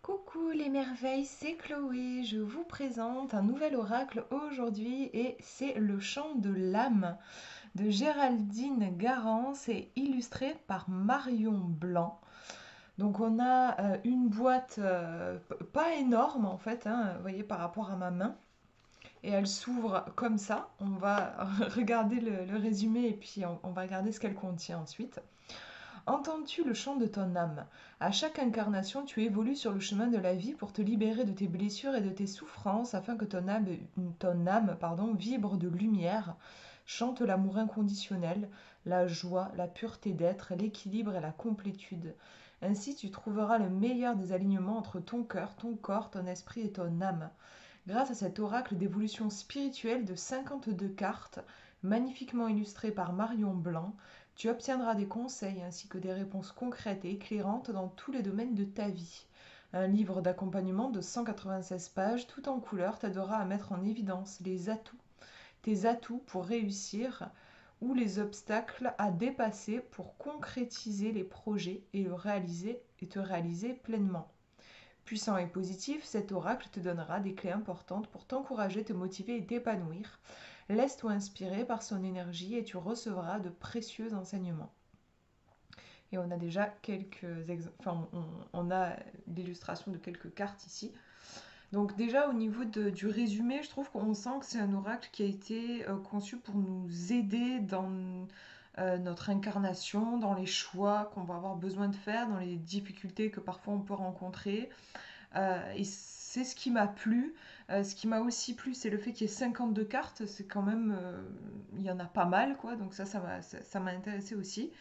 Coucou les merveilles, c'est Chloé. Je vous présente un nouvel oracle aujourd'hui et c'est le chant de l'âme de Géraldine Garance et illustré par Marion Blanc. Donc on a une boîte pas énorme en fait, hein, vous voyez par rapport à ma main. Et elle s'ouvre comme ça. On va regarder le résumé et puis on va regarder ce qu'elle contient ensuite. Entends-tu le chant de ton âme? À chaque incarnation, tu évolues sur le chemin de la vie pour te libérer de tes blessures et de tes souffrances afin que ton âme, vibre de lumière, chante l'amour inconditionnel, la joie, la pureté d'être, l'équilibre et la complétude. Ainsi, tu trouveras le meilleur des alignements entre ton cœur, ton corps, ton esprit et ton âme. Grâce à cet oracle d'évolution spirituelle de 52 cartes, magnifiquement illustré par Marion Blanc, tu obtiendras des conseils ainsi que des réponses concrètes et éclairantes dans tous les domaines de ta vie. Un livre d'accompagnement de 196 pages, tout en couleur, t'aidera à mettre en évidence tes atouts pour réussir ou les obstacles à dépasser pour concrétiser les projets et te réaliser pleinement. Puissant et positif, cet oracle te donnera des clés importantes pour t'encourager, te motiver et t'épanouir. Laisse-toi inspirer par son énergie et tu recevras de précieux enseignements. Et on a déjà on a l'illustration de quelques cartes ici. Donc déjà au niveau du résumé, je trouve qu'on sent que c'est un oracle qui a été conçu pour nous aider dans notre incarnation, dans les choix qu'on va avoir besoin de faire, dans les difficultés que parfois on peut rencontrer. Et c'est ce qui m'a plu. Ce qui m'a aussi plu, c'est le fait qu'il y ait 52 cartes. C'est quand même, il y en a pas mal, quoi. Donc ça m'a intéressé aussi.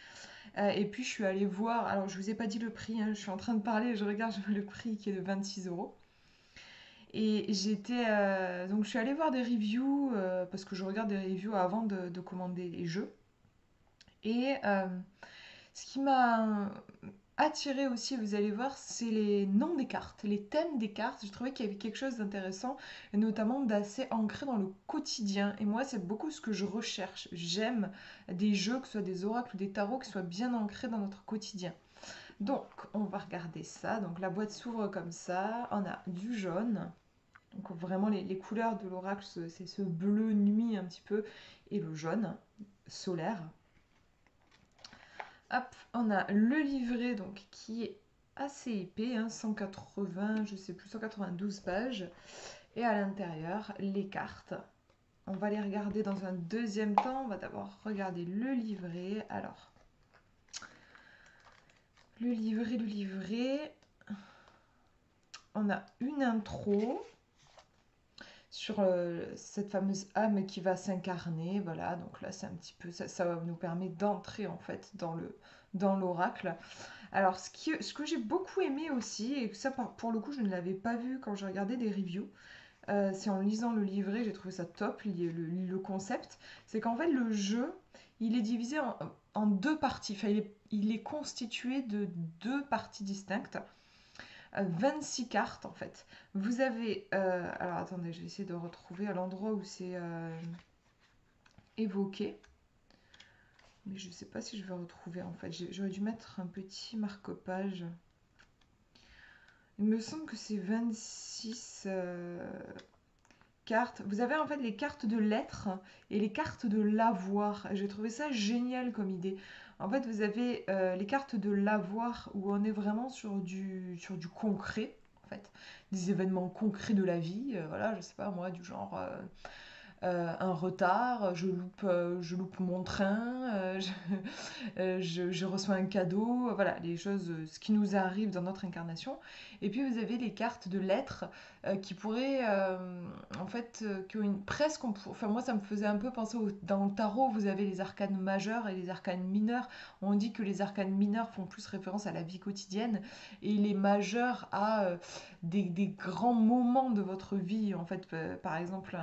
Et puis je suis allée voir, alors je vous ai pas dit le prix, hein, je suis en train de parler, je regarde le prix qui est de 26 euros. Et donc je suis allée voir des reviews, parce que je regarde des reviews avant de commander les jeux. Et ce qui m'a attiré aussi, vous allez voir, c'est les noms des cartes, les thèmes des cartes. Je trouvais qu'il y avait quelque chose d'intéressant et notamment d'assez ancré dans le quotidien. Et moi, c'est beaucoup ce que je recherche. J'aime des jeux, que ce soit des oracles ou des tarots, qui soient bien ancrés dans notre quotidien. Donc, on va regarder ça. Donc, la boîte s'ouvre comme ça. On a du jaune. Donc, vraiment, les couleurs de l'oracle, c'est ce bleu nuit un petit peu et le jaune solaire. Hop, on a le livret donc qui est assez épais, hein, 180, je sais plus, 192 pages. Et à l'intérieur, les cartes. On va les regarder dans un deuxième temps. On va d'abord regarder le livret. Alors, le livret. On a une intro sur cette fameuse âme qui va s'incarner. Voilà, donc là, c'est un petit peu ça nous permet d'entrer en fait dans l'oracle. Alors, ce que j'ai beaucoup aimé aussi, et que ça pour le coup je ne l'avais pas vu quand j'ai regardé des reviews, c'est en lisant le livret, j'ai trouvé ça top, le concept, c'est qu'en fait le jeu, il est divisé en deux parties, enfin, il est constitué de deux parties distinctes, 26 cartes en fait. Vous avez, alors attendez, je vais essayer de retrouver à l'endroit où c'est évoqué. Mais je ne sais pas si je vais retrouver en fait. J'aurais dû mettre un petit marque-page. Il me semble que c'est 26 cartes. Vous avez en fait les cartes de lettres et les cartes de l'avoir. J'ai trouvé ça génial comme idée. En fait, vous avez les cartes de l'avoir où on est vraiment sur du concret. En fait, des événements concrets de la vie. Voilà, je sais pas moi, du genre un retard, je loupe mon train, je reçois un cadeau, voilà, les choses, ce qui nous arrive dans notre incarnation. Et puis vous avez les cartes de lettres qui pourraient, en fait, presque, enfin moi ça me faisait un peu penser dans le tarot, vous avez les arcanes majeurs et les arcanes mineurs. On dit que les arcanes mineurs font plus référence à la vie quotidienne et les majeurs à des grands moments de votre vie, en fait, par exemple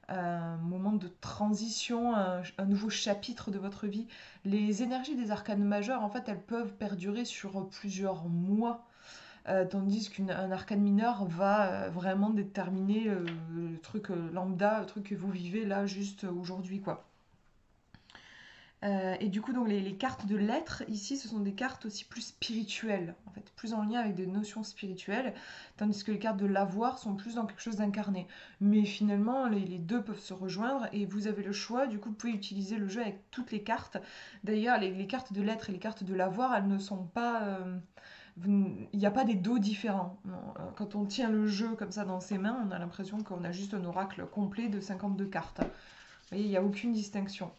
un moment de transition, un nouveau chapitre de votre vie. Les énergies des arcanes majeures, en fait, elles peuvent perdurer sur plusieurs mois, tandis qu'un arcane mineur va vraiment déterminer le truc lambda, le truc que vous vivez là juste aujourd'hui, quoi. Et du coup, donc les cartes de lettres, ici, ce sont des cartes aussi plus spirituelles, en fait, plus en lien avec des notions spirituelles, tandis que les cartes de l'avoir sont plus dans quelque chose d'incarné. Mais finalement, les deux peuvent se rejoindre et vous avez le choix, du coup, vous pouvez utiliser le jeu avec toutes les cartes. D'ailleurs, les cartes de lettres et les cartes de l'avoir, elles ne sont pas... il n'y a pas des dos différents. Non. Quand on tient le jeu comme ça dans ses mains, on a l'impression qu'on a juste un oracle complet de 52 cartes. Vous voyez, il n'y a aucune distinction.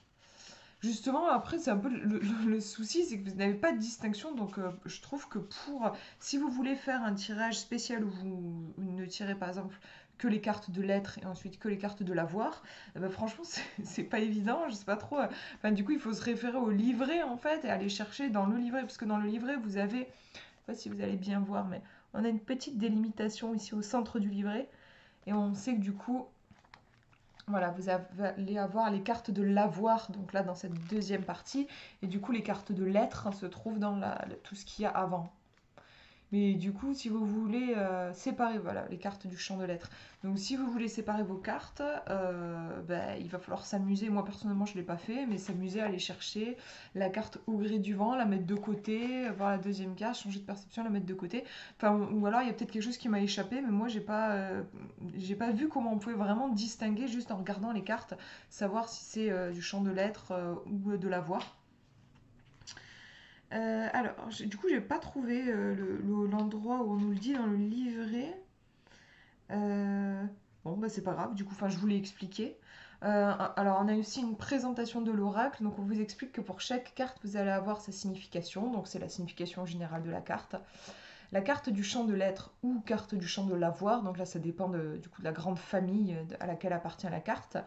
Justement, après, c'est un peu le souci, c'est que vous n'avez pas de distinction. Donc, je trouve que si vous voulez faire un tirage spécial où vous ne tirez par exemple que les cartes de lettres et ensuite que les cartes de l'avoir, ben, franchement, c'est pas évident. Je sais pas trop. Enfin, du coup, il faut se référer au livret en fait et aller chercher dans le livret. Parce que dans le livret, vous avez, je sais pas si vous allez bien voir, mais on a une petite délimitation ici au centre du livret. Et on sait que du coup, voilà, vous allez avoir les cartes de l'avoir, donc là dans cette deuxième partie, et du coup les cartes de lettres se trouvent dans tout ce qu'il y a avant. Mais du coup, si vous voulez séparer voilà, les cartes du champ de lettres, donc si vous voulez séparer vos cartes, ben, il va falloir s'amuser. Moi personnellement, je ne l'ai pas fait, mais s'amuser à aller chercher la carte au gré du vent, la mettre de côté, voir la deuxième carte, changer de perception, la mettre de côté. Enfin, ou alors il y a peut-être quelque chose qui m'a échappé, mais moi j'ai pas vu comment on pouvait vraiment distinguer juste en regardant les cartes, savoir si c'est du champ de lettres ou de l'avoir. Alors, du coup, j'ai pas trouvé l'endroit où on nous le dit dans le livret. Euh, bon, bah c'est pas grave, du coup, enfin, je vous l'ai expliqué. Alors, on a aussi une présentation de l'oracle. Donc, on vous explique que pour chaque carte, vous allez avoir sa signification. Donc, c'est la signification générale de la carte. La carte du champ de lettres ou carte du champ de l'avoir. Donc là, ça dépend du coup, de la grande famille à laquelle appartient la carte.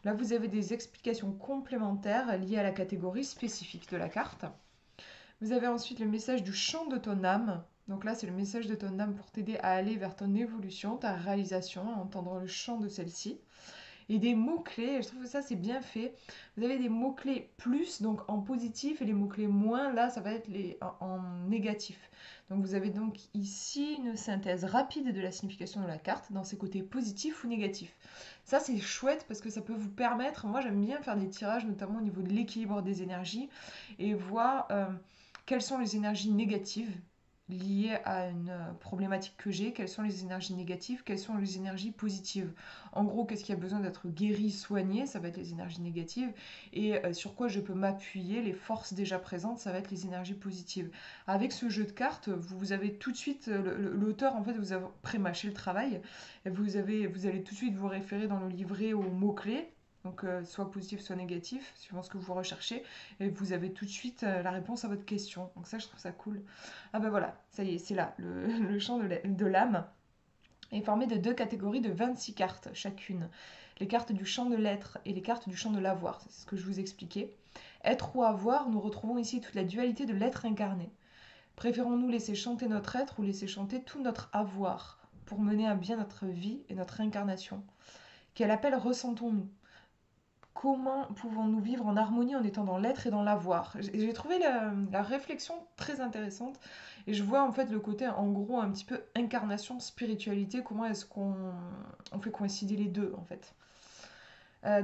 Là, vous avez des explications complémentaires liées à la catégorie spécifique de la carte. Vous avez ensuite le message du chant de ton âme. Donc là, c'est le message de ton âme pour t'aider à aller vers ton évolution, ta réalisation, à entendre le chant de celle-ci. Et des mots-clés, je trouve que ça c'est bien fait. Vous avez des mots-clés plus, donc en positif, et les mots-clés moins, là ça va être en négatif. Donc vous avez donc ici une synthèse rapide de la signification de la carte dans ses côtés positifs ou négatifs. Ça c'est chouette parce que ça peut vous permettre, moi j'aime bien faire des tirages notamment au niveau de l'équilibre des énergies et voir quelles sont les énergies négatives liées à une problématique que j'ai, quelles sont les énergies négatives, quelles sont les énergies positives. En gros, qu'est-ce qui a besoin d'être guéri, soigné, ça va être les énergies négatives, et sur quoi je peux m'appuyer, les forces déjà présentes, ça va être les énergies positives. Avec ce jeu de cartes, vous avez tout de suite, l'auteur en fait vous a pré-mâché le travail, et vous allez tout de suite vous référer dans le livret aux mots-clés, donc soit positif, soit négatif, suivant ce que vous recherchez, et vous avez tout de suite la réponse à votre question. Donc ça, je trouve ça cool. Ah ben voilà, ça y est, c'est là, le champ de l'âme est formé de deux catégories de 26 cartes chacune. Les cartes du champ de l'être et les cartes du champ de l'avoir, c'est ce que je vous expliquais. Être ou avoir, nous retrouvons ici toute la dualité de l'être incarné. Préférons-nous laisser chanter notre être ou laisser chanter tout notre avoir pour mener à bien notre vie et notre incarnation? Quel appel ressentons-nous? Comment pouvons-nous vivre en harmonie en étant dans l'être et dans l'avoir? J'ai trouvé la réflexion très intéressante et je vois en fait le côté en gros un petit peu incarnation, spiritualité, comment est-ce qu'on fait coïncider les deux en fait.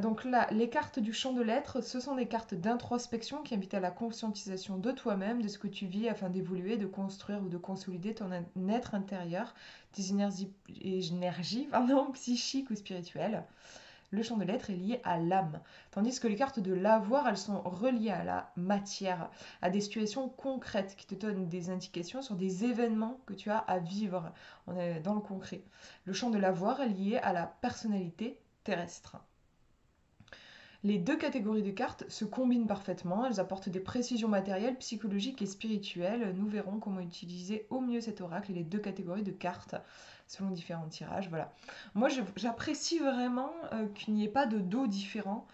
Donc là, les cartes du champ de l'être, ce sont des cartes d'introspection qui invitent à la conscientisation de toi-même, de ce que tu vis afin d'évoluer, de construire ou de consolider ton être intérieur, tes énergies psychiques ou spirituelles. Le champ de l'être est lié à l'âme, tandis que les cartes de l'avoir, elles sont reliées à la matière, à des situations concrètes qui te donnent des indications sur des événements que tu as à vivre. On est dans le concret. Le champ de l'avoir est lié à la personnalité terrestre. Les deux catégories de cartes se combinent parfaitement, elles apportent des précisions matérielles, psychologiques et spirituelles. Nous verrons comment utiliser au mieux cet oracle et les deux catégories de cartes selon différents tirages. Voilà. Moi, j'apprécie vraiment qu'il n'y ait pas de dos différents.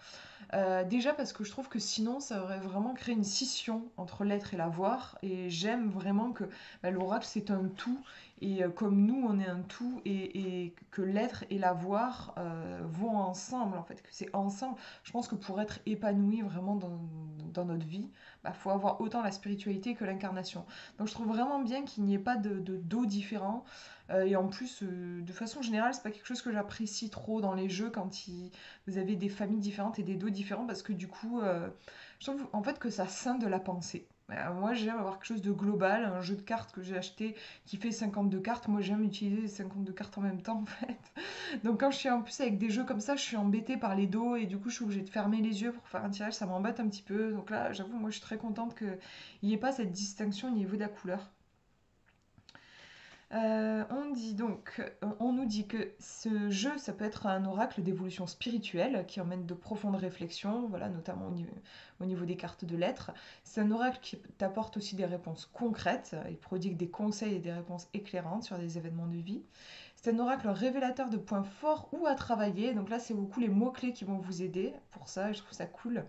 Déjà parce que je trouve que sinon ça aurait vraiment créé une scission entre l'être et l'avoir et j'aime vraiment que l'oracle c'est un tout et comme nous on est un tout et que l'être et l'avoir vont ensemble en fait, que c'est ensemble. Je pense que pour être épanoui vraiment dans notre vie, il faut avoir autant la spiritualité que l'incarnation. Donc je trouve vraiment bien qu'il n'y ait pas de dos différents. Et en plus, de façon générale, c'est pas quelque chose que j'apprécie trop dans les jeux quand vous avez des familles différentes et des dos différents, parce que du coup, je trouve en fait que ça scinde la pensée. Moi, j'aime avoir quelque chose de global, un jeu de cartes que j'ai acheté qui fait 52 cartes. Moi, j'aime utiliser les 52 cartes en même temps, en fait. Donc, quand je suis en plus avec des jeux comme ça, je suis embêtée par les dos et du coup, je suis obligée de fermer les yeux pour faire un tirage. Ça m'embête un petit peu. Donc là, j'avoue, moi, je suis très contente qu'il n'y ait pas cette distinction au niveau de la couleur. On nous dit que ce jeu, ça peut être un oracle d'évolution spirituelle qui emmène de profondes réflexions, voilà, notamment au niveau des cartes de lettres. C'est un oracle qui t'apporte aussi des réponses concrètes, il prodigue des conseils et des réponses éclairantes sur des événements de vie. C'est un oracle révélateur de points forts ou à travailler, donc là c'est beaucoup les mots-clés qui vont vous aider pour ça, et je trouve ça cool.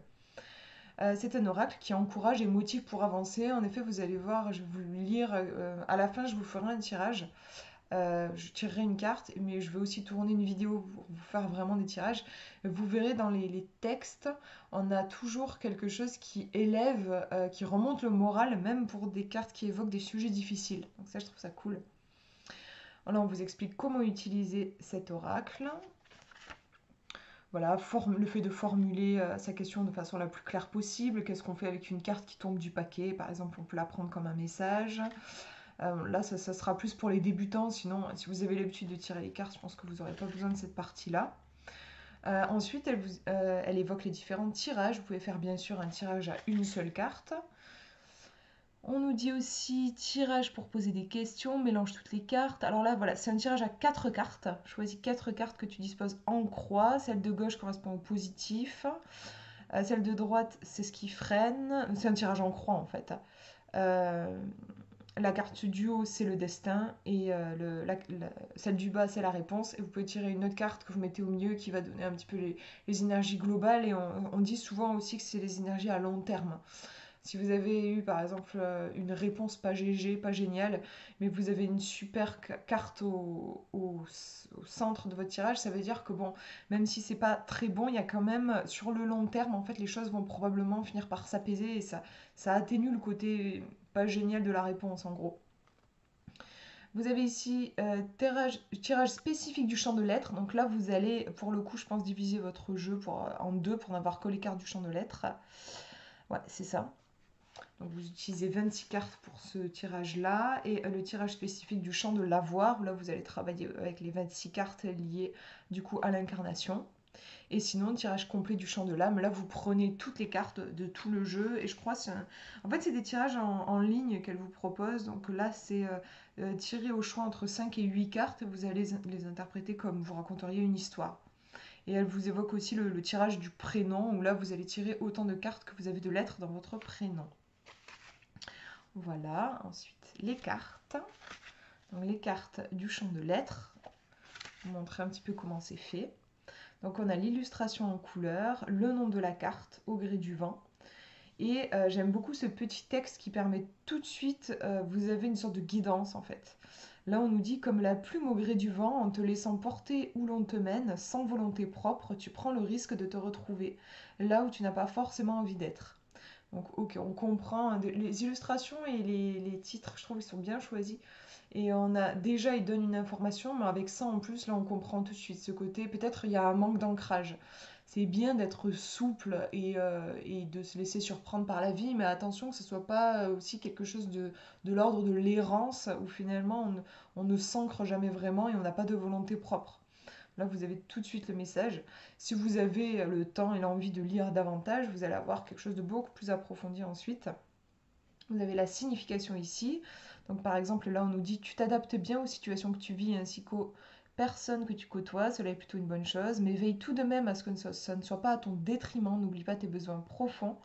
C'est un oracle qui encourage et motive pour avancer. En effet, vous allez voir, je vais vous le lire. À la fin, je vous ferai un tirage. Je tirerai une carte, mais je vais aussi tourner une vidéo pour vous faire vraiment des tirages. Vous verrez dans les textes, on a toujours quelque chose qui élève, qui remonte le moral, même pour des cartes qui évoquent des sujets difficiles. Donc ça, je trouve ça cool. Là, on vous explique comment utiliser cet oracle. Voilà, le fait de formuler sa question de façon la plus claire possible. Qu'est-ce qu'on fait avec une carte qui tombe du paquet? Par exemple, on peut la prendre comme un message. Là, ça sera plus pour les débutants. Sinon, si vous avez l'habitude de tirer les cartes, je pense que vous n'aurez pas besoin de cette partie-là. Ensuite, elle évoque les différents tirages. Vous pouvez faire bien sûr un tirage à une seule carte. On nous dit aussi tirage pour poser des questions, mélange toutes les cartes. Alors là, voilà, c'est un tirage à 4 cartes. Choisis 4 cartes que tu disposes en croix. Celle de gauche correspond au positif. Celle de droite, c'est ce qui freine. C'est un tirage en croix en fait. Euh, la carte du haut, c'est le destin. Et celle du bas, c'est la réponse. Et vous pouvez tirer une autre carte que vous mettez au milieu qui va donner un petit peu les énergies globales. Et on dit souvent aussi que c'est les énergies à long terme. Si vous avez eu par exemple une réponse pas GG, pas géniale, mais vous avez une super carte au centre de votre tirage, ça veut dire que bon, même si c'est pas très bon, il y a quand même sur le long terme, en fait, les choses vont probablement finir par s'apaiser et ça atténue le côté pas génial de la réponse en gros. Vous avez ici tirage spécifique du champ de lettres. Donc là, vous allez, pour le coup, je pense, diviser votre jeu en deux pour n'avoir que les cartes du champ de lettres. Ouais, c'est ça. Donc vous utilisez 26 cartes pour ce tirage-là. Et le tirage spécifique du champ de l'avoir, où là vous allez travailler avec les 26 cartes liées du coup à l'incarnation. Et sinon, tirage complet du champ de l'âme, là vous prenez toutes les cartes de tout le jeu. Et je crois que en fait c'est des tirages en ligne qu'elle vous propose. Donc là c'est tiré au choix entre 5 et 8 cartes. Vous allez les interpréter comme vous raconteriez une histoire. Et elle vous évoque aussi le tirage du prénom, où là vous allez tirer autant de cartes que vous avez de lettres dans votre prénom. Voilà, ensuite les cartes. Donc les cartes du champ de lettres. Je vais vous montrer un petit peu comment c'est fait. Donc on a l'illustration en couleur, le nom de la carte au gré du vent. Et j'aime beaucoup ce petit texte qui permet tout de suite, vous avez une sorte de guidance en fait. Là on nous dit comme la plume au gré du vent, en te laissant porter où l'on te mène, sans volonté propre, tu prends le risque de te retrouver là où tu n'as pas forcément envie d'être. Donc ok, on comprend, les illustrations et les titres, je trouve, ils sont bien choisis. Et on a déjà, ils donnent une information, mais avec ça en plus, là, on comprend tout de suite ce côté. Peut-être il y a un manque d'ancrage. C'est bien d'être souple et de se laisser surprendre par la vie, mais attention que ce soit pas aussi quelque chose de l'ordre de l'errance, où finalement on ne s'ancre jamais vraiment et on n'a pas de volonté propre. Là, vous avez tout de suite le message. Si vous avez le temps et l'envie de lire davantage, vous allez avoir quelque chose de beaucoup plus approfondi ensuite. Vous avez la signification ici. Donc par exemple, là, on nous dit « Tu t'adaptes bien aux situations que tu vis ainsi qu'aux personnes que tu côtoies. Cela est plutôt une bonne chose. Mais veille tout de même à ce que ça ne soit pas à ton détriment. N'oublie pas tes besoins profonds.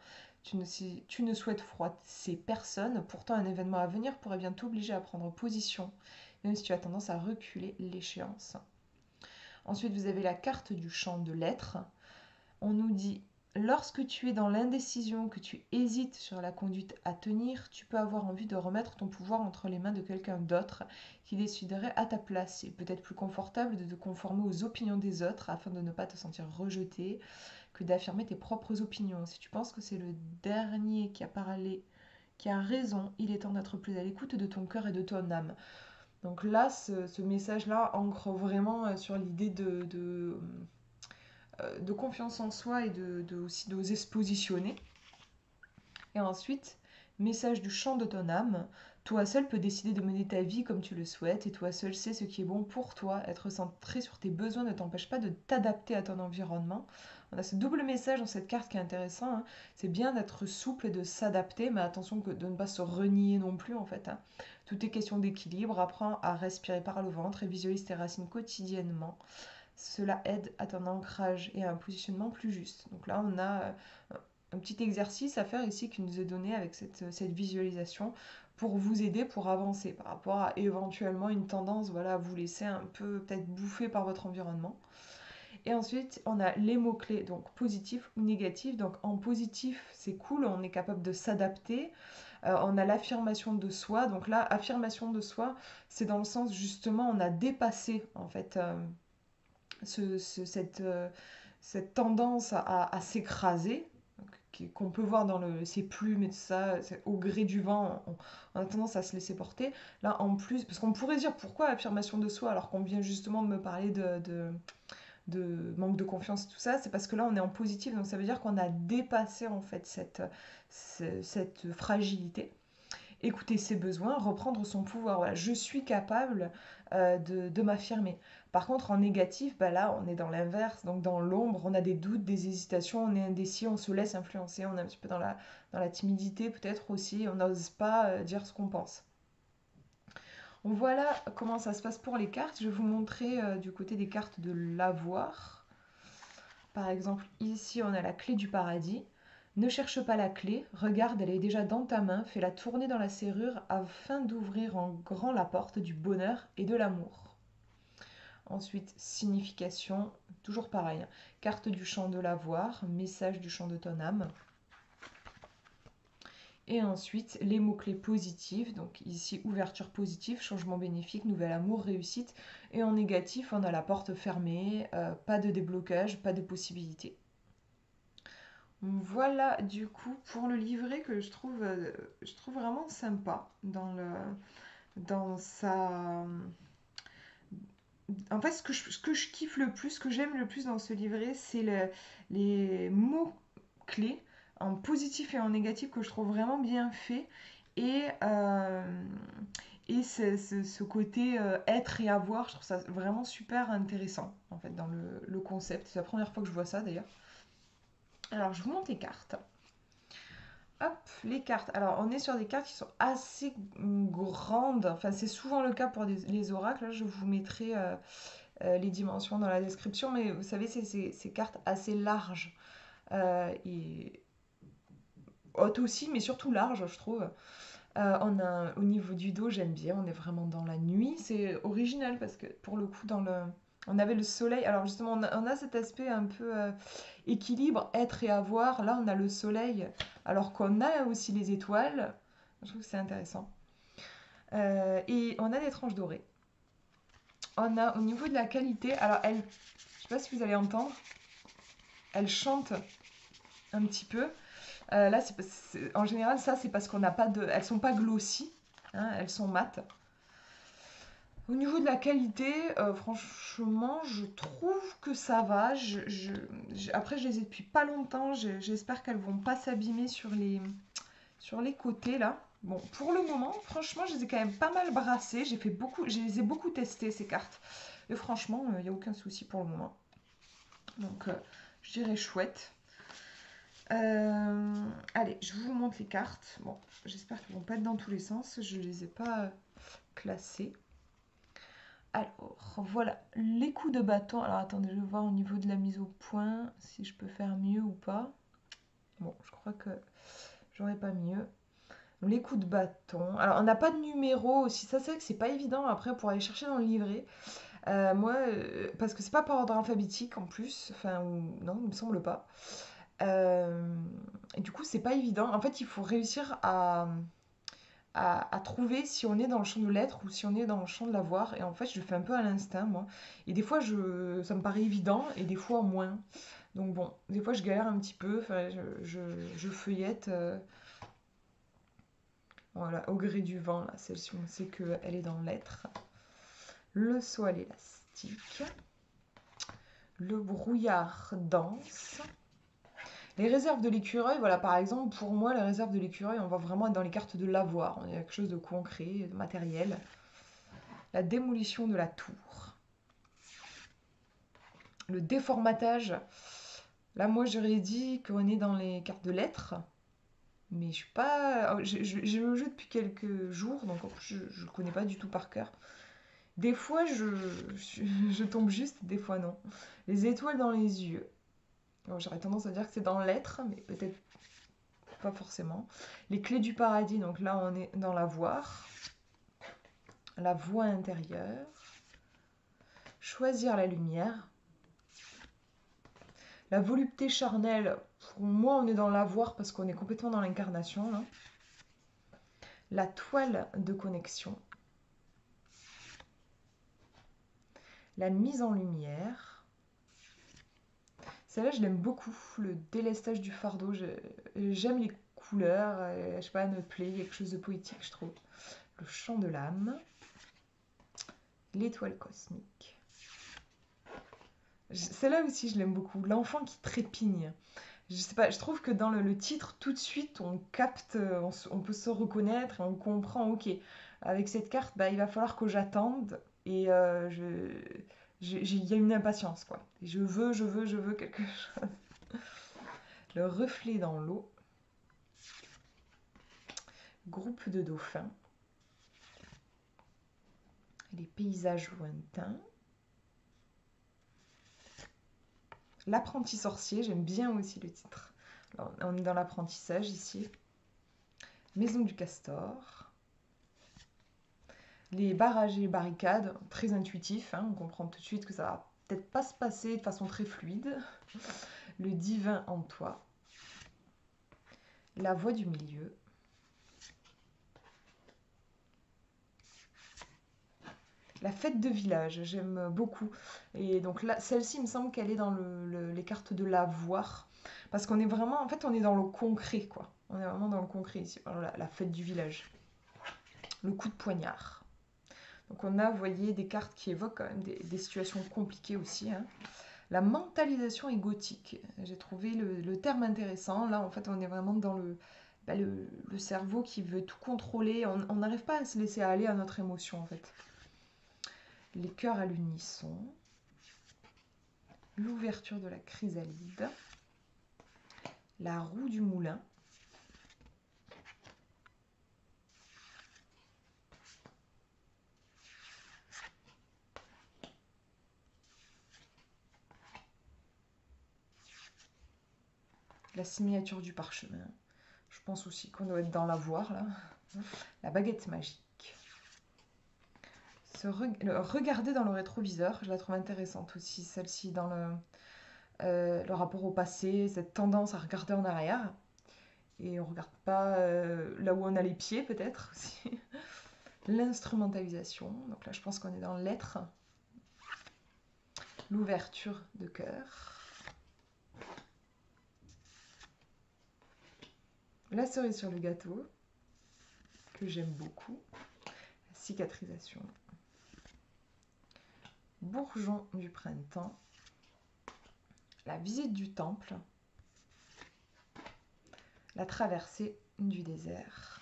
Tu ne souhaites froisser personne. Pourtant, un événement à venir pourrait bien t'obliger à prendre position, même si tu as tendance à reculer l'échéance. » Ensuite, vous avez la carte du champ de lettres. On nous dit lorsque tu es dans l'indécision, que tu hésites sur la conduite à tenir, tu peux avoir envie de remettre ton pouvoir entre les mains de quelqu'un d'autre qui déciderait à ta place. Il peut être plus confortable de te conformer aux opinions des autres afin de ne pas te sentir rejeté. que d'affirmer tes propres opinions. Si tu penses que c'est le dernier qui a parlé, qui a raison, il est temps d'être plus à l'écoute de ton cœur et de ton âme. Donc là, ce message-là ancre vraiment sur l'idée de confiance en soi et aussi d'oser se positionner. Et ensuite, message du chant de ton âme. Toi seul peux décider de mener ta vie comme tu le souhaites et toi seul sais ce qui est bon pour toi. Être centré sur tes besoins ne t'empêche pas de t'adapter à ton environnement. On a ce double message dans cette carte qui est intéressant, hein. C'est bien d'être souple et de s'adapter, mais attention de ne pas se renier non plus en fait, hein. Tout est question d'équilibre. Apprends à respirer par le ventre et visualise tes racines quotidiennement. Cela aide à ton ancrage et à un positionnement plus juste. Donc là, on a un petit exercice à faire ici qui nous est donné avec cette visualisation pour vous aider, pour avancer par rapport à éventuellement une tendance, voilà, à vous laisser un peu peut-être bouffer par votre environnement. Et ensuite, on a les mots-clés, donc positif ou négatif. Donc en positif, c'est cool, on est capable de s'adapter. On a l'affirmation de soi. Donc là, affirmation de soi, c'est dans le sens justement, on a dépassé en fait cette tendance à s'écraser, qu'on peut voir dans ces plumes et tout ça, au gré du vent, on a tendance à se laisser porter. Là, en plus, parce qu'on pourrait dire pourquoi affirmation de soi alors qu'on vient justement de me parler de manque de confiance et tout ça, c'est parce que là, on est en positif, donc ça veut dire qu'on a dépassé en fait cette fragilité. Écouter ses besoins, reprendre son pouvoir. Voilà, je suis capable de m'affirmer. Par contre, en négatif, bah là, on est dans l'inverse, donc dans l'ombre, on a des doutes, des hésitations, on est indécis, on se laisse influencer, on est un petit peu dans la timidité peut-être aussi, on n'ose pas dire ce qu'on pense. Donc voilà comment ça se passe pour les cartes. Je vais vous montrer du côté des cartes de l'avoir. Par exemple, ici, on a la clé du paradis. Ne cherche pas la clé, regarde, elle est déjà dans ta main, fais-la tourner dans la serrure afin d'ouvrir en grand la porte du bonheur et de l'amour. Ensuite, signification, toujours pareil, hein. Carte du chant de l'avoir, message du chant de ton âme. Et ensuite, les mots-clés positifs, donc ici, ouverture positive, changement bénéfique, nouvel amour, réussite. Et en négatif, on a la porte fermée, pas de déblocage, pas de possibilité. Voilà du coup pour le livret que je trouve vraiment sympa dans sa... En fait, ce que je kiffe le plus, ce que j'aime le plus dans ce livret, c'est les mots-clés en positif et en négatif que je trouve vraiment bien fait. Et, ce côté être et avoir, je trouve ça vraiment super intéressant en fait dans le concept. C'est la première fois que je vois ça d'ailleurs. Alors, je vous montre les cartes. Hop, les cartes. Alors, on est sur des cartes qui sont assez grandes. Enfin, c'est souvent le cas pour les oracles. Là, je vous mettrai les dimensions dans la description. Mais vous savez, c'est ces cartes assez larges. Et hautes aussi, mais surtout larges, je trouve. Au niveau du dos, j'aime bien. On est vraiment dans la nuit. C'est original parce que pour le coup, on avait le soleil. Alors justement, on a cet aspect un peu équilibre, être et avoir. Là, on a le soleil, alors qu'on a aussi les étoiles. Je trouve que c'est intéressant. Et on a des tranches dorées. On a au niveau de la qualité, alors elle, je sais pas si vous allez entendre, elle chante un petit peu. Là, en général, ça, c'est parce qu'on n'a pas de... Elles sont pas glossy, hein, elles sont mates. Au niveau de la qualité, franchement, je trouve que ça va. Après, je les ai depuis pas longtemps. J'espère qu'elles vont pas s'abîmer sur les côtés là. Bon, pour le moment, franchement, je les ai quand même pas mal brassées. Je les ai beaucoup testées ces cartes. Et franchement, il n'y a aucun souci pour le moment. Donc, je dirais chouette. Allez, je vous montre les cartes. Bon, j'espère qu'elles vont pas être dans tous les sens. Je les ai pas classées. Alors, voilà, les coups de bâton. Alors, attendez, je vais voir au niveau de la mise au point, si je peux faire mieux ou pas. Bon, je crois que j'aurais pas mieux. Les coups de bâton. Alors, on n'a pas de numéro aussi. Ça, c'est vrai que c'est pas évident après pour aller chercher dans le livret. Moi, parce que c'est pas par ordre alphabétique en plus. Enfin, non, il me semble pas. Et du coup, c'est pas évident. En fait, il faut réussir à trouver si on est dans le champ de l'être ou si on est dans le champ de l'avoir. Et en fait, je le fais un peu à l'instinct, moi. Et des fois, ça me paraît évident et des fois moins. Donc bon, des fois je galère un petit peu, enfin, je feuillette, voilà, au gré du vent, là, celle-ci on sait qu'elle est dans l'être. Le soie élastique, le brouillard dense. Les réserves de l'écureuil, voilà, par exemple, pour moi, les réserves de l'écureuil, on va vraiment être dans les cartes de l'avoir. On est quelque chose de concret, de matériel. La démolition de la tour. Le déformatage. Là, moi, j'aurais dit qu'on est dans les cartes de lettres. Mais je suis pas... J'ai le jeu depuis quelques jours, donc je ne connais pas du tout par cœur. Des fois, je tombe juste, des fois non. Les étoiles dans les yeux. J'aurais tendance à dire que c'est dans l'être, mais peut-être pas forcément. Les clés du paradis, donc là on est dans la voie intérieure. Choisir la lumière. La volupté charnelle, pour moi on est dans la voir parce qu'on est complètement dans l'incarnation là. La toile de connexion. La mise en lumière. Celle-là, je l'aime beaucoup, le délestage du fardeau. J'aime les couleurs, je sais pas, elle me plaît, quelque chose de poétique, je trouve. Le chant de l'âme. L'étoile cosmique. Celle-là aussi, je l'aime beaucoup. L'enfant qui trépigne. Je sais pas, je trouve que dans le titre, tout de suite, on capte, on peut se reconnaître et on comprend, ok, avec cette carte, bah, il va falloir que j'attende et il y a une impatience, quoi. Je veux quelque chose. Le reflet dans l'eau. Groupe de dauphins. Les paysages lointains. L'apprenti sorcier, j'aime bien aussi le titre. Alors, on est dans l'apprentissage ici. Maison du castor. Les barrages et les barricades, très intuitif, hein, on comprend tout de suite que ça va peut-être pas se passer de façon très fluide. Le divin en toi. La voie du milieu. La fête de village, j'aime beaucoup. Et donc là, celle-ci, il me semble qu'elle est dans les cartes de l'avoir. Parce qu'on est vraiment, en fait, on est dans le concret, quoi. On est vraiment dans le concret ici. Voilà, la fête du village. Le coup de poignard. Donc on a, vous voyez, des cartes qui évoquent quand même des situations compliquées aussi. Hein. La mentalisation égotique. J'ai trouvé le terme intéressant. Là, en fait, on est vraiment dans le cerveau qui veut tout contrôler. On n'arrive pas à se laisser aller à notre émotion, en fait. Les cœurs à l'unisson. L'ouverture de la chrysalide. La roue du moulin. La signature du parchemin. Je pense aussi qu'on doit être dans l'avoir, là. La baguette magique. Regarder dans le rétroviseur, je la trouve intéressante aussi, celle-ci, dans le rapport au passé, cette tendance à regarder en arrière. Et on ne regarde pas là où on a les pieds, peut-être aussi. L'instrumentalisation, donc là je pense qu'on est dans l'être. L'ouverture de cœur. La cerise sur le gâteau, que j'aime beaucoup. La cicatrisation. Bourgeon du printemps. La visite du temple. La traversée du désert.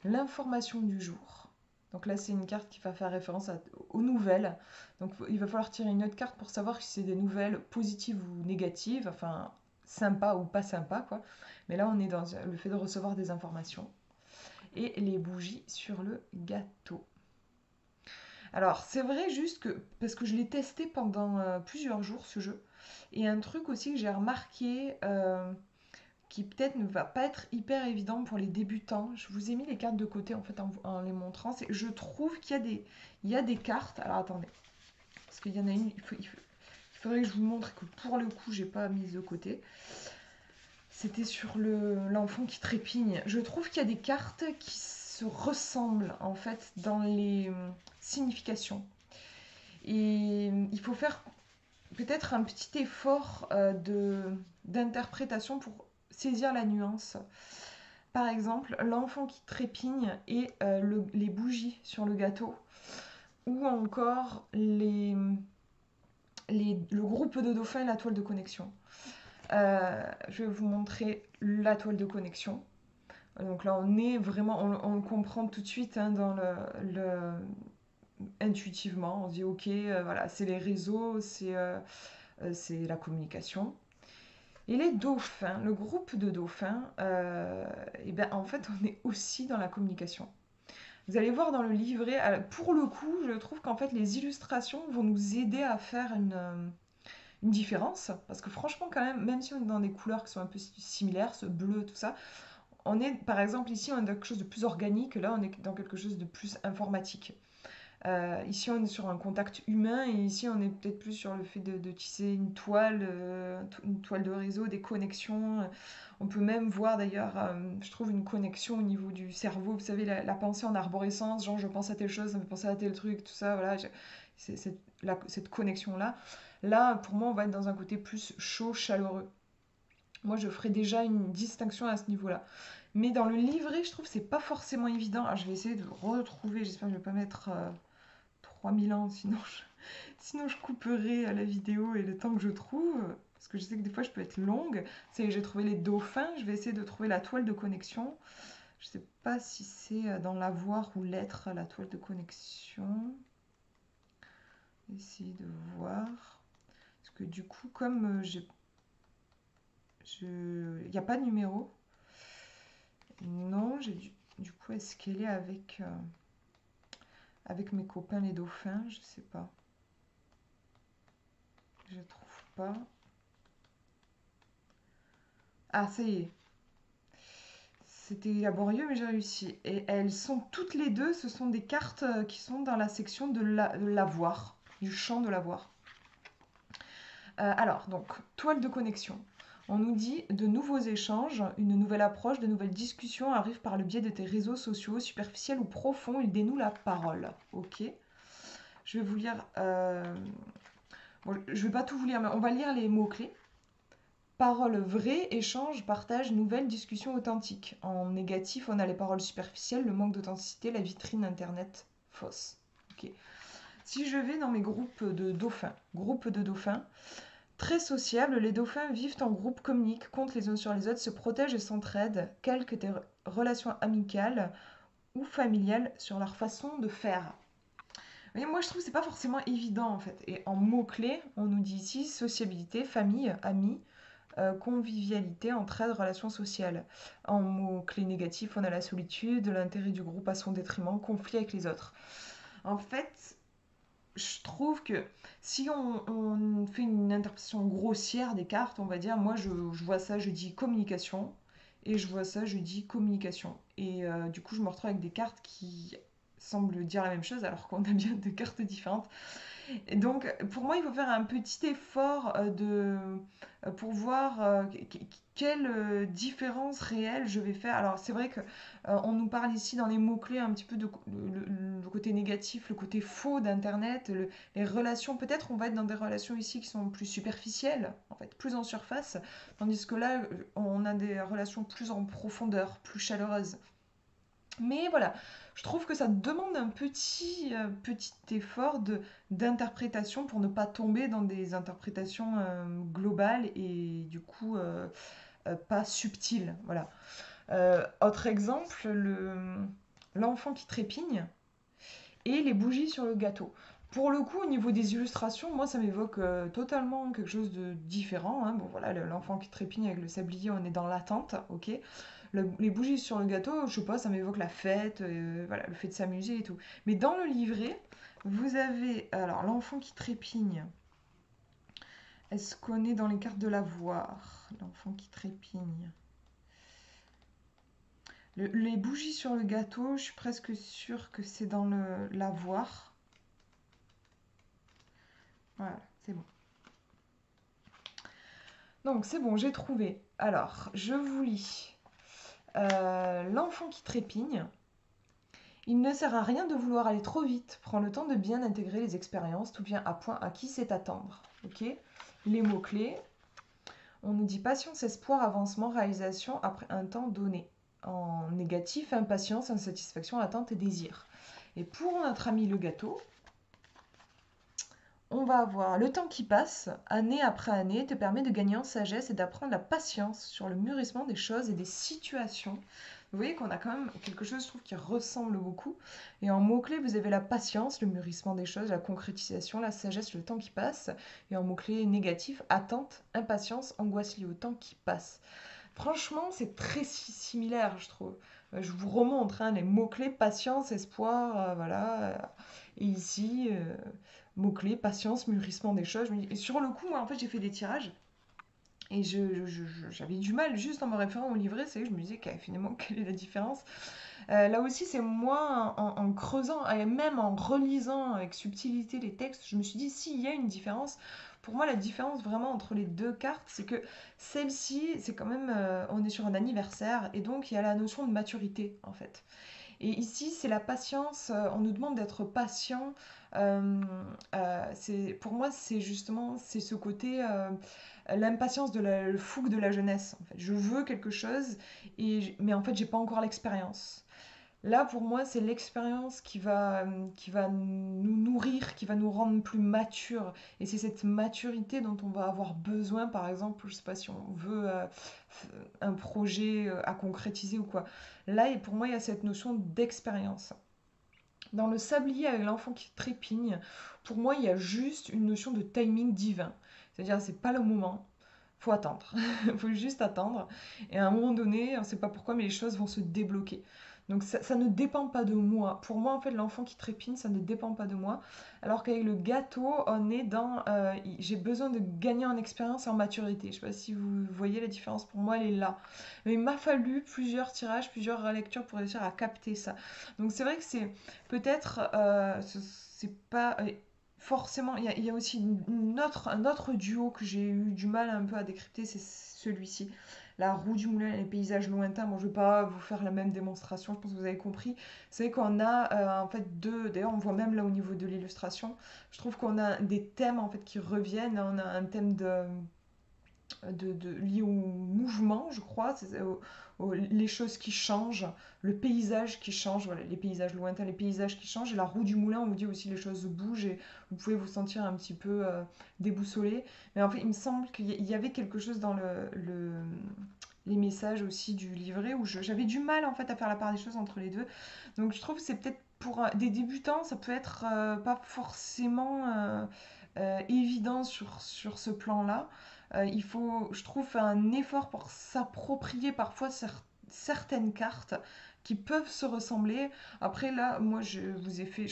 L'information du jour. Donc là, c'est une carte qui va faire référence aux nouvelles. Donc il va falloir tirer une autre carte pour savoir si c'est des nouvelles positives ou négatives, enfin sympa ou pas sympa, quoi. Mais là, on est dans le fait de recevoir des informations. Et les bougies sur le gâteau. Alors, c'est vrai juste que, parce que je l'ai testé pendant plusieurs jours, ce jeu, et un truc aussi que j'ai remarqué, qui peut-être ne va pas être hyper évident pour les débutants. Je vous ai mis les cartes de côté en fait en les montrant. Je trouve qu'il y a des cartes. Alors attendez, parce qu'il y en a une, il faudrait que je vous montre que pour le coup, j'ai pas mis de côté. C'était sur l'enfant qui trépigne. Je trouve qu'il y a des cartes qui se ressemblent en fait dans les significations. Et il faut faire peut-être un petit effort d'interprétation pour saisir la nuance. Par exemple, l'enfant qui trépigne et les bougies sur le gâteau, ou encore le groupe de dauphins et la toile de connexion. Je vais vous montrer la toile de connexion. Donc là, on est vraiment, on le comprend tout de suite hein, dans intuitivement. On se dit, ok, voilà, c'est les réseaux, c'est la communication. Et les dauphins, le groupe de dauphins, et ben, en fait, on est aussi dans la communication. Vous allez voir dans le livret, pour le coup, je trouve qu'en fait, les illustrations vont nous aider à faire une différence. Parce que franchement, quand même si on est dans des couleurs qui sont un peu similaires, ce bleu, tout ça, on est, par exemple, ici, on est dans quelque chose de plus organique, là, on est dans quelque chose de plus informatique. Ici, on est sur un contact humain et ici, on est peut-être plus sur le fait de tisser une toile de réseau, des connexions. On peut même voir d'ailleurs, je trouve, une connexion au niveau du cerveau. Vous savez, la pensée en arborescence, genre je pense à telle chose, ça me fait penser à tel truc, tout ça, voilà. Cette connexion-là. Là, pour moi, on va être dans un côté plus chaud, chaleureux. Moi, je ferai déjà une distinction à ce niveau-là. Mais dans le livret, je trouve que c'est pas forcément évident. Alors, je vais essayer de retrouver, j'espère que je vais pas mettre 3000 ans, sinon je couperai la vidéo et le temps que je trouve, parce que je sais que des fois je peux être longue. J'ai trouvé les dauphins, je vais essayer de trouver la toile de connexion. Je sais pas si c'est dans l'avoir ou l'être, la toile de connexion. Essayer de voir. Parce que du coup, comme il n'y a pas de numéro. Non, du coup, est-ce qu'elle est avec mes copains les dauphins? Je sais pas. Je trouve pas. Ah, ça y est. C'était laborieux, mais j'ai réussi. Et elles sont toutes les deux, ce sont des cartes qui sont dans la section de l'avoir, du champ de l'avoir. Alors, donc, toile de connexion. On nous dit de nouveaux échanges, une nouvelle approche, de nouvelles discussions arrivent par le biais de tes réseaux sociaux, superficiels ou profonds, ils dénouent la parole. Ok. Je vais vous lire. Bon, je vais pas tout vous lire, mais on va lire les mots-clés. Paroles vraies, échanges, partage, nouvelles, discussions authentiques. En négatif, on a les paroles superficielles, le manque d'authenticité, la vitrine internet fausse. Ok. Si je vais dans mes groupes de dauphins, très sociables, les dauphins vivent en groupe, communiquent, comptent les uns sur les autres, se protègent et s'entraident, quelles que tes relations amicales ou familiales sur leur façon de faire. Mais moi, je trouve que c'est pas forcément évident en fait. Et en mots-clés, on nous dit ici sociabilité, famille, amis, convivialité, entraide, relations sociales. En mots-clés négatifs, on a la solitude, l'intérêt du groupe à son détriment, conflit avec les autres. En fait, je trouve que si on fait une interprétation grossière des cartes, on va dire, moi je vois ça, je dis communication, et je vois ça, je dis communication. Et du coup, je me retrouve avec des cartes qui semblent dire la même chose alors qu'on a bien deux cartes différentes. Et donc, pour moi, il faut faire un petit effort pour voir quelle différence réelle je vais faire. Alors, c'est vrai que on nous parle ici dans les mots-clés un petit peu de le côté négatif, le côté faux d'Internet, les relations. Peut-être on va être dans des relations ici qui sont plus superficielles, en fait, plus en surface, tandis que là, on a des relations plus en profondeur, plus chaleureuses. Mais voilà, je trouve que ça demande un petit effort d'interprétation pour ne pas tomber dans des interprétations globales et du coup pas subtiles. Voilà. Autre exemple, l'enfant qui trépigne et les bougies sur le gâteau. Pour le coup, au niveau des illustrations, moi ça m'évoque totalement quelque chose de différent. Hein. Bon voilà, l'enfant qui trépigne avec le sablier, on est dans l'attente, ok. Les bougies sur le gâteau, je sais pas, ça m'évoque la fête, voilà, le fait de s'amuser et tout. Mais dans le livret, vous avez alors l'enfant qui trépigne. Est-ce qu'on est dans les cartes de l'avoir? L'enfant qui trépigne. Les bougies sur le gâteau, je suis presque sûre que c'est dans l'avoir. Voilà, c'est bon. Donc c'est bon, j'ai trouvé. Alors, je vous lis. L'enfant qui trépigne. Il ne sert à rien de vouloir aller trop vite. Prends le temps de bien intégrer les expériences. Tout vient à point à qui sait attendre. Ok. Les mots-clés. On nous dit patience, espoir, avancement, réalisation après un temps donné. En négatif, impatience, insatisfaction, attente et désir. Et pour notre ami le gâteau, on va avoir le temps qui passe, année après année, te permet de gagner en sagesse et d'apprendre la patience sur le mûrissement des choses et des situations. Vous voyez qu'on a quand même quelque chose, je trouve, qui ressemble beaucoup. Et en mots-clés, vous avez la patience, le mûrissement des choses, la concrétisation, la sagesse, le temps qui passe. Et en mots-clés négatifs, attente, impatience, angoisse liée au temps qui passe. Franchement, c'est très similaire, je trouve. Je vous remontre hein, les mots-clés patience, espoir, voilà. Et ici, mots-clés, patience, mûrissement des choses. Et sur le coup, moi, en fait, j'ai fait des tirages. Et j'avais du mal, juste en me référant au livret, c'est que je me disais finalement, quelle est la différence. Là aussi, c'est moi, en creusant, et même en relisant avec subtilité les textes, je me suis dit, s'il y a une différence, pour moi, la différence vraiment entre les deux cartes, c'est que celle-ci, c'est quand même, on est sur un anniversaire, et donc il y a la notion de maturité, en fait. Et ici, c'est la patience. On nous demande d'être patient. Pour moi, c'est justement c'est ce côté l'impatience de le fougue de la jeunesse. En fait, je veux quelque chose, mais en fait, j'ai pas encore l'expérience. Là, pour moi, c'est l'expérience qui va nous nourrir, qui va nous rendre plus matures. Et c'est cette maturité dont on va avoir besoin, par exemple, je sais pas si on veut un projet à concrétiser ou quoi. Là, et pour moi, il y a cette notion d'expérience. Dans le sablier avec l'enfant qui trépigne, pour moi, il y a juste une notion de timing divin. C'est-à-dire, c'est pas le moment, faut attendre. Il faut juste attendre. Et à un moment donné, on ne sait pas pourquoi, mais les choses vont se débloquer. Donc ça ne dépend pas de moi. Pour moi, en fait, l'enfant qui trépigne, ça ne dépend pas de moi. Alors qu'avec le gâteau, on est dans... j'ai besoin de gagner en expérience et en maturité. Je ne sais pas si vous voyez la différence. Pour moi, elle est là. Mais il m'a fallu plusieurs tirages, plusieurs relectures pour réussir à capter ça. Donc c'est vrai que c'est peut-être... c'est pas... forcément, il y a aussi un autre duo que j'ai eu du mal un peu à décrypter, c'est celui-ci. La roue du moulin et les paysages lointains. Bon, je ne vais pas vous faire la même démonstration, je pense que vous avez compris. C'est qu'on a en fait deux, d'ailleurs on voit même là au niveau de l'illustration, je trouve qu'on a des thèmes en fait qui reviennent. Là, on a un thème lié au mouvement, je crois, les choses qui changent, le paysage qui change, voilà, les paysages lointains, les paysages qui changent, et la roue du moulin, on vous dit aussi les choses bougent et vous pouvez vous sentir un petit peu déboussolé. Mais en fait, il me semble qu'il y avait quelque chose dans les messages aussi du livret où j'avais du mal en fait à faire la part des choses entre les deux. Donc je trouve que c'est peut-être pour des débutants, ça peut être pas forcément évident sur ce plan-là. Il faut, je trouve, un effort pour s'approprier parfois certaines cartes qui peuvent se ressembler. Après, là, moi, je vous ai fait,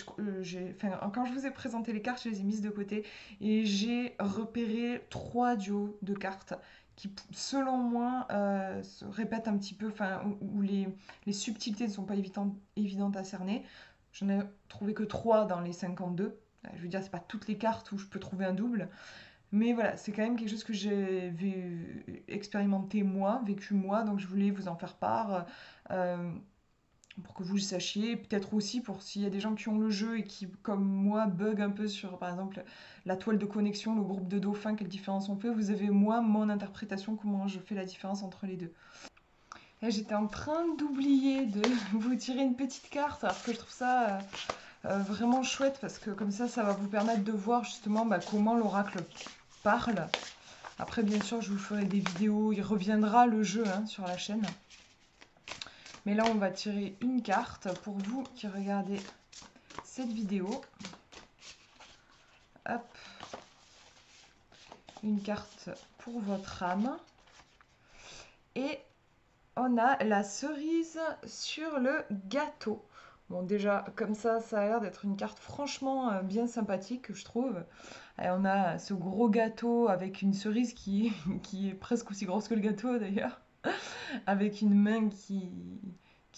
enfin, quand je vous ai présenté les cartes, je les ai mises de côté et j'ai repéré trois duos de cartes qui, selon moi, se répètent un petit peu, enfin, où les subtilités ne sont pas évidentes à cerner. J'en ai trouvé que trois dans les 52. Je veux dire, c'est pas toutes les cartes où je peux trouver un double. Mais voilà, c'est quand même quelque chose que j'ai expérimenté moi, vécu moi, donc je voulais vous en faire part euh, pour que vous le sachiez. Peut-être aussi pour s'il y a des gens qui ont le jeu et qui, comme moi, bug un peu sur, par exemple, la toile de connexion, le groupe de dauphins, quelle différence on fait. Vous avez, moi, mon interprétation, comment je fais la différence entre les deux. Et j'étais en train d'oublier de vous tirer une petite carte, alors que je trouve ça vraiment chouette, parce que comme ça va vous permettre de voir justement comment l'oracle parle. Après, bien sûr, je vous ferai des vidéos, il reviendra le jeu hein, sur la chaîne. Mais là, on va tirer une carte pour vous qui regardez cette vidéo. Hop. Une carte pour votre âme. Et on a la cerise sur le gâteau. Bon, déjà, comme ça a l'air d'être une carte franchement bien sympathique, je trouve. Et on a ce gros gâteau avec une cerise qui est presque aussi grosse que le gâteau, d'ailleurs. Avec une main qui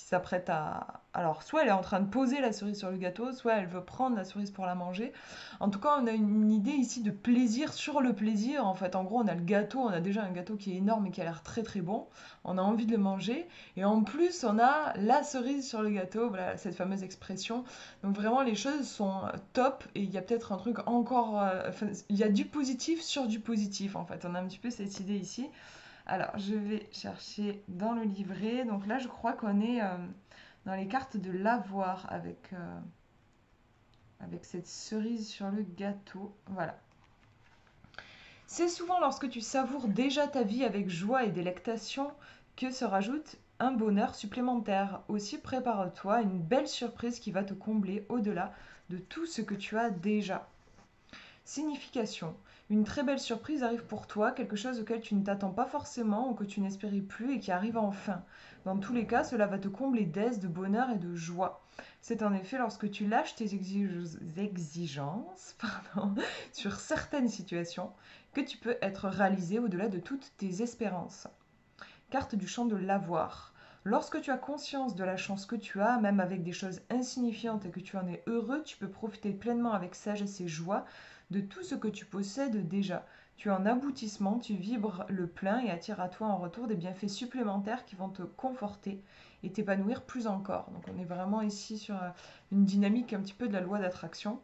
qui s'apprête à... Alors, soit elle est en train de poser la cerise sur le gâteau, soit elle veut prendre la cerise pour la manger. En tout cas, on a une idée ici de plaisir sur le plaisir. En fait, en gros, on a le gâteau, on a déjà un gâteau qui est énorme et qui a l'air très très bon. On a envie de le manger. Et en plus, on a la cerise sur le gâteau, voilà, cette fameuse expression. Donc vraiment, les choses sont top et il y a peut-être un truc encore... enfin, il y a du positif sur du positif, en fait. On a un petit peu cette idée ici. Alors, je vais chercher dans le livret. Donc là, je crois qu'on est dans les cartes de l'avoir avec cette cerise sur le gâteau. Voilà. C'est souvent lorsque tu savoures déjà ta vie avec joie et délectation que se rajoute un bonheur supplémentaire. Aussi, prépare-toi à une belle surprise qui va te combler au-delà de tout ce que tu as déjà. Signification. Une très belle surprise arrive pour toi, quelque chose auquel tu ne t'attends pas forcément ou que tu n'espérais plus et qui arrive enfin. Dans tous les cas, cela va te combler d'aise, de bonheur et de joie. C'est en effet lorsque tu lâches tes exigences sur certaines situations que tu peux être réalisé au-delà de toutes tes espérances. Carte du champ de l'avoir. Lorsque tu as conscience de la chance que tu as, même avec des choses insignifiantes et que tu en es heureux, tu peux profiter pleinement avec sagesse et joie de tout ce que tu possèdes déjà. Tu es en aboutissement, tu vibres le plein et attires à toi en retour des bienfaits supplémentaires qui vont te conforter et t'épanouir plus encore. Donc on est vraiment ici sur une dynamique un petit peu de la loi d'attraction.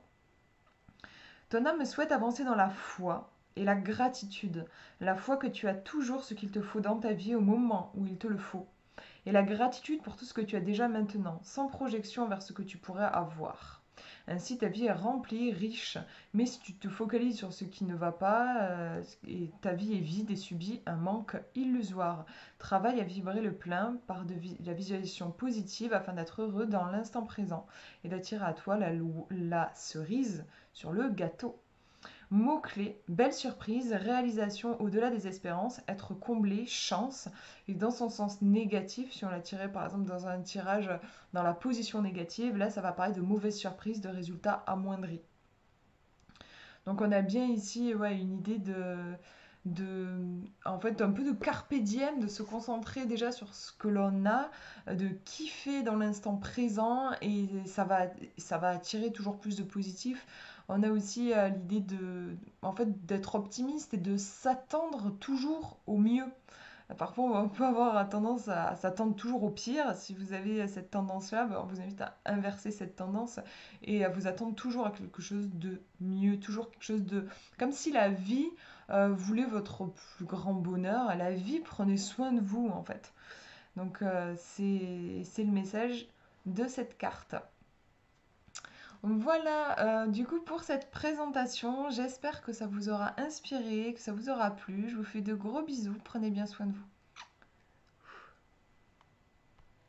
Ton âme souhaite avancer dans la foi et la gratitude. La foi que tu as toujours ce qu'il te faut dans ta vie au moment où il te le faut. Et la gratitude pour tout ce que tu as déjà maintenant, sans projection vers ce que tu pourrais avoir. Ainsi, ta vie est remplie, riche, mais si tu te focalises sur ce qui ne va pas, et ta vie est vide et subit un manque illusoire. Travaille à vibrer le plein par la visualisation positive afin d'être heureux dans l'instant présent et d'attirer à toi la cerise sur le gâteau. Mots-clés, belle surprise, réalisation au-delà des espérances, être comblé, chance. Et dans son sens négatif, si on l'a tiré par exemple dans un tirage dans la position négative, là ça va parler de mauvaise surprise, de résultats amoindris. Donc on a bien ici une idée en fait un peu de carpe diem, de se concentrer déjà sur ce que l'on a, de kiffer dans l'instant présent et ça va attirer toujours plus de positif. On a aussi l'idée en fait, d'être optimiste et de s'attendre toujours au mieux. Parfois, on peut avoir tendance à s'attendre toujours au pire. Si vous avez cette tendance-là, on vous invite à inverser cette tendance et à vous attendre toujours à quelque chose de mieux, toujours quelque chose de... Comme si la vie voulait votre plus grand bonheur, la vie prenait soin de vous en fait. Donc c'est le message de cette carte. Donc voilà, du coup pour cette présentation, j'espère que ça vous aura inspiré, que ça vous aura plu. Je vous fais de gros bisous, prenez bien soin de vous.